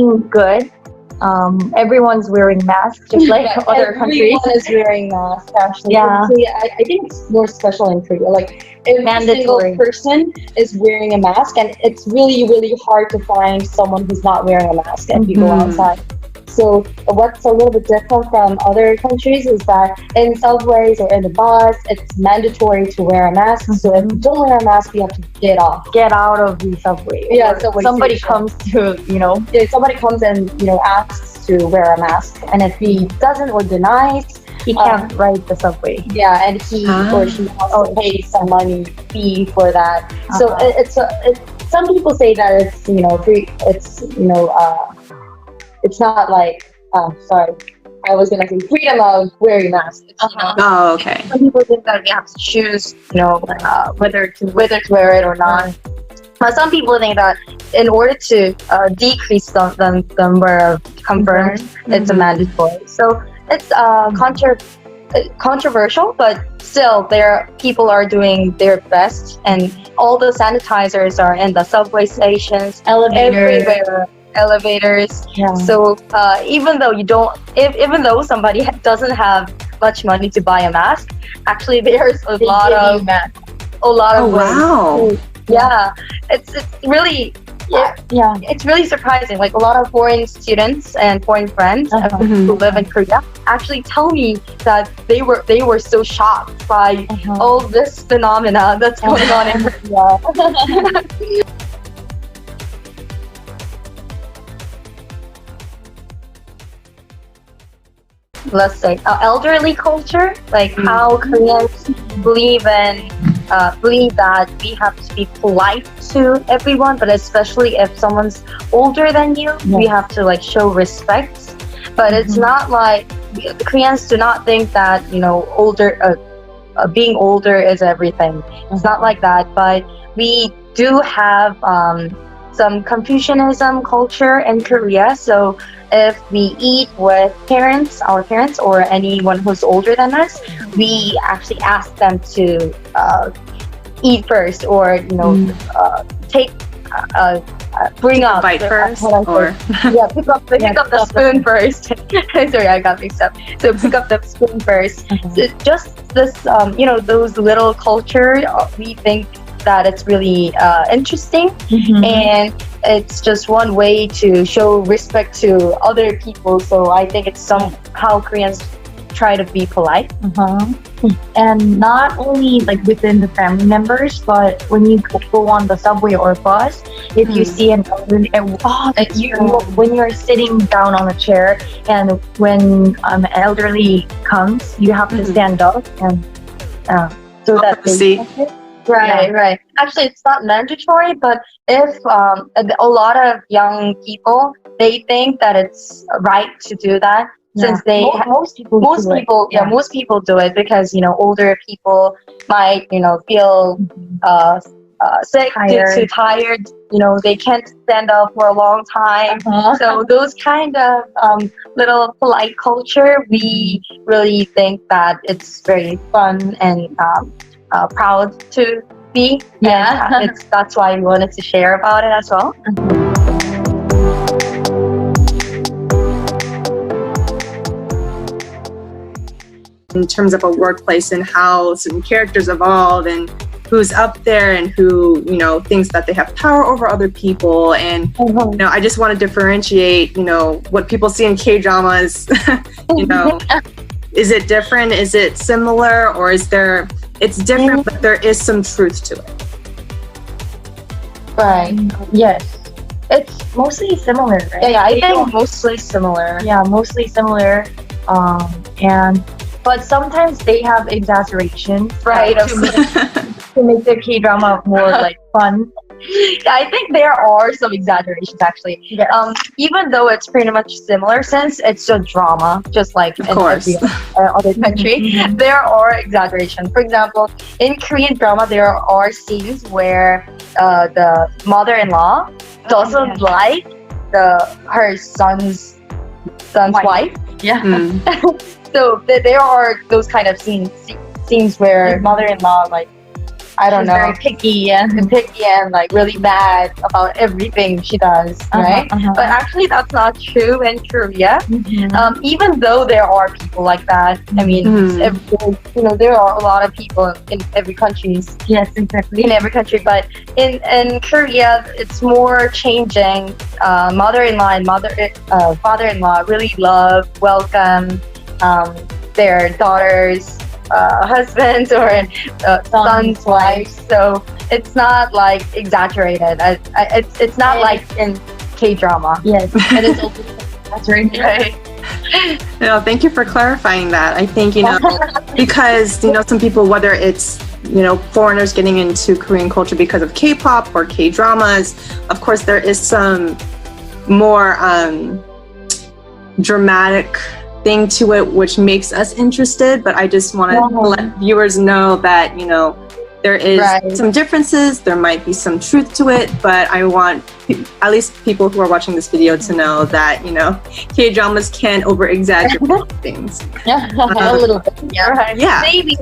looking good. Everyone's wearing masks, just like other countries. Everyone is wearing masks, actually. Yeah. So, yeah, I think it's more special in Korea. Like, every Mandatory. single person is wearing a mask, and it's really, really hard to find someone who's not wearing a mask if you go outside. So what's a little bit different from other countries is that in subways or in the bus, it's mandatory to wear a mask. So if you don't wear a mask, you have to get off. Get out of the subway. Yeah, Or subway somebody station. comes to, If somebody comes and asks to wear a mask, and if he doesn't or denies, he can't ride the subway. yeah, and he or she has to pay some money fee for that. So it's some people say that it's free. It's not like sorry, I was gonna say freedom of wearing masks. Oh, okay. Some people think that we have to choose, whether to wear it or not. Some people think that in order to decrease the number of confirmed, it's a mandatory. So it's controversial, but still, people are doing their best, and all the sanitizers are in the subway stations, everywhere. Elevators. Yeah. So even though somebody doesn't have much money to buy a mask, actually there's a lot of wow. ways. Yeah, it's really it's really surprising. Like a lot of foreign students and foreign friends who live in Korea actually tell me that they were so shocked by all this phenomena that's going on in Korea. Let's say elderly culture, like how Koreans believe that we have to be polite to everyone, but especially if someone's older than you, we have to like show respect. But it's not like the Koreans do not think that being older is everything. It's not like that. But we do have some Confucianism culture in Korea. So if we eat with our parents or anyone who's older than us, we actually ask them to eat first, or bring up bite first, or pick up the spoon first. Sorry, I got mixed up. So pick up the spoon first. So just this, those little culture, we think that it's really interesting, and it's just one way to show respect to other people. So I think it's somehow Koreans try to be polite. And not only like within the family members, but when you go on the subway or bus, if you see an elderly, when you're sitting down on a chair, and when an elderly comes, you have to stand up and so that they see. Right. Actually, it's not mandatory, but if a lot of young people, they think that it's right to do that, since most people do it because older people might feel sick, too tired. They can't stand up for a long time. So those kind of little polite culture, we really think that it's very fun and proud to be. And that's why we wanted to share about it as well. In terms of a workplace and how certain characters evolve and who's up there and who thinks that they have power over other people, and I just want to differentiate what people see in K-dramas. Is it different? Is it similar? Or it's different, but there is some truth to it? Right. Yes. It's mostly similar, right? Yeah, I think mostly similar. Yeah, mostly similar. But sometimes they have exaggeration, right? To make the K-drama more like fun. I think there are some exaggerations actually. Yes. Even though it's pretty much similar, since it's a drama, just like in every other country, there are exaggerations. For example, in Korean drama, there are scenes where the mother-in-law doesn't like her son's wife. Yeah. So there are those kind of scenes where mother-in-law like I don't She's know, very picky, and picky and like really bad about everything she does, right? But actually, that's not true in Korea. Even though there are people like that, I mean, there are a lot of people in every country. Yes, exactly. In every country, but in Korea, it's more changing. Mother-in-law and father-in-law really love, welcome their daughters, husbands, or sons, wives. So it's not like exaggerated. It's not like in K-drama. Yes, it is also exaggerated. Right. Thank you for clarifying that. I think, because, some people, whether it's, foreigners getting into Korean culture because of K-pop or K-dramas, of course, there is some more dramatic thing to it, which makes us interested. But I just want to let viewers know that, there is some differences. There might be some truth to it, but I want at least people who are watching this video to know that, K-dramas can over-exaggerate things. A little bit. Yeah. Right. Yeah. Maybe,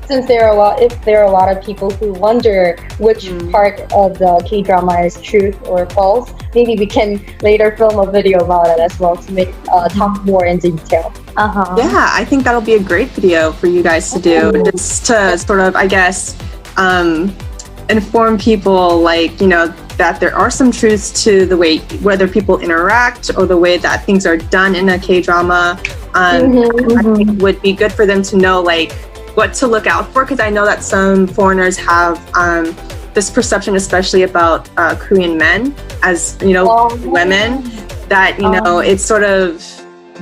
since there are a lot of people who wonder which part of the K-drama is truth or false, maybe we can later film a video about it as well to make talk more in detail. Yeah, I think that'll be a great video for you guys to do, just to sort of, I guess, inform people, like, that there are some truths to the way whether people interact or the way that things are done in a K-drama. I think it would be good for them to know, like, what to look out for, because I know that some foreigners have this perception, especially about Korean men as, women, that, it sort of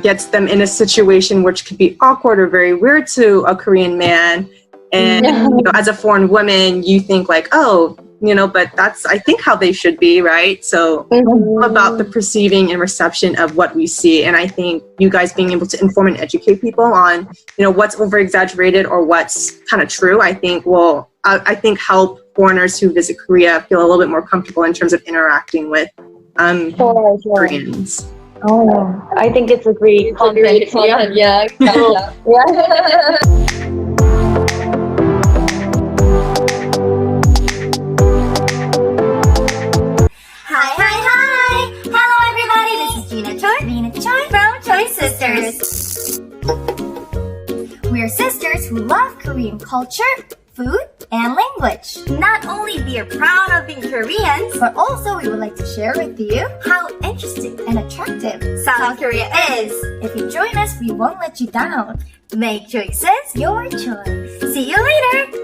gets them in a situation which could be awkward or very weird to a Korean man. And as a foreign woman, you think like, oh, but that's, I think, how they should be, right? So about the perceiving and reception of what we see. And I think you guys being able to inform and educate people on, what's over-exaggerated or what's kind of true, I think will, help foreigners who visit Korea feel a little bit more comfortable in terms of interacting with Koreans. Oh, I think it's a great content. Yeah. Hi! Hello everybody, this is Gina Choi from Choi Sisters. We're sisters who love Korean culture, food, and language. Not only we are proud of being Koreans, but also we would like to share with you how interesting and attractive South Korea is. If you join us, we won't let you down. Make choices your choice. See you later!